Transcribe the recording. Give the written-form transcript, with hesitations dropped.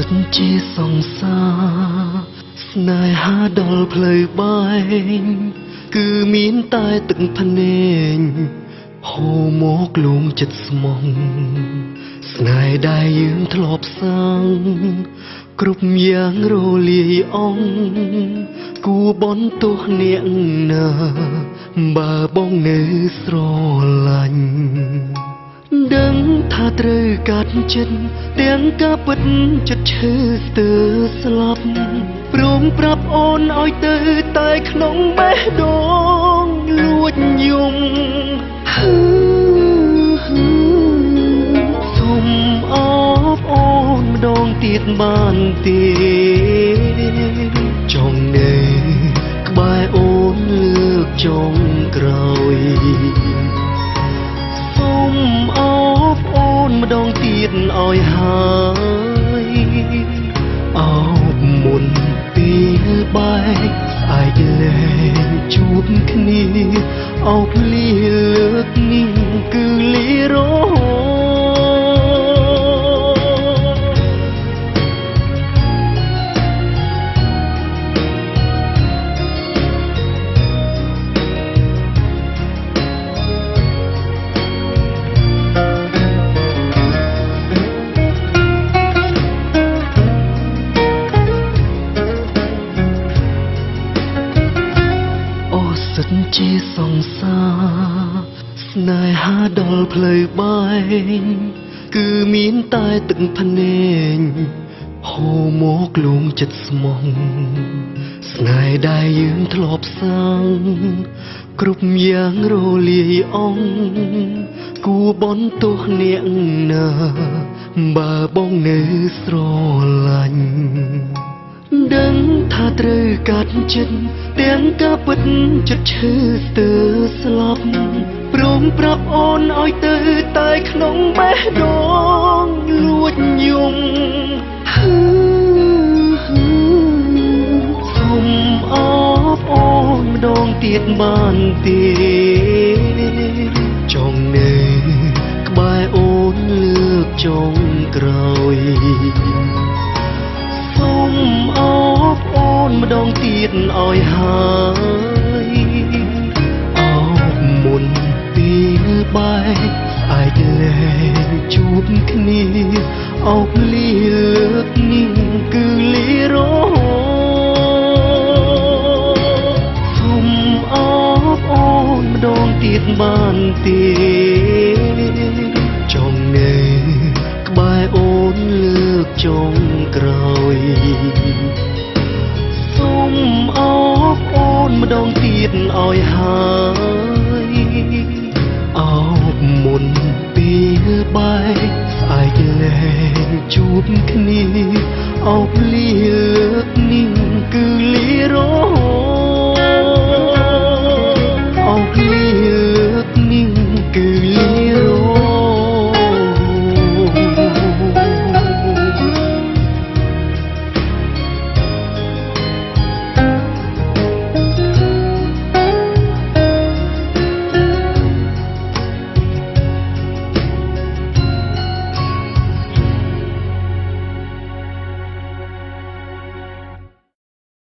តជាសង្សារស្នេហាដល់ផ្លូវបែងគឺមានតែទឹកភ្នែកហូរមកលួងចិត្តស្មងស្នេហ៍ដែលយើងធ្លាប់សាងគ្រប់យ៉ាងរលាយអងគួបន្ទោសអ្នកណាបើបងនៅស្រឡាញ់ដឹងថាត្រូវកាត់ចិត្តទាំងការពិតចិត្តឈឺស្ទើរស្លាប់ព្រមប្រាប់អូនឲ្យទៅតែក្នុងបេះដូងលួចយំសុំអបអូនម្ដងទៀតបានទេចង់នៅក្បែរអូនលើកចុងក្រោយសុំអបអូនម្ដងទៀតឲ្យហើយអបមុនពេលបែកស្អែកលែងជួបគ្នាអបលាលើកនេះគឺលារហូតសិតជាសង្សារស្នេហាដល់ផ្លូវបែងគឺមានតែទឹកភ្នែកហូរមកលួងចិត្តស្មងស្នេហ៍ដែលយើងធ្លាប់សាងគ្រប់យ៉ាងរលាយអងគួបន្ទោសអ្នកណាបើបងនៅស្រឡាញ់ដឹងថាត្រូវកាត់ចិត្តទាំងការពិតចិត្តឈឺស្ទើរស្លាប់ព្រមប្រាប់អូនឲ្យទៅតែក្នុងបេះដូងលួចយំសុំអបអូនម្ដងទៀតបានទេចង់នៅក្បែរអូនលើកចុងក្រោយសុំអបអូនម្ដងទៀតឲ្យហើយអបមុនពេលបែកស្អែកលែងជួបគ្នាអបលាលើកនេះគឺលារហូតសុំអបអូនម្ដងទៀតបានទេចង់នៅក្បែរអូនលើកចុងក្រោយសុំអបអូនម្ដងទៀតឲ្យហើយ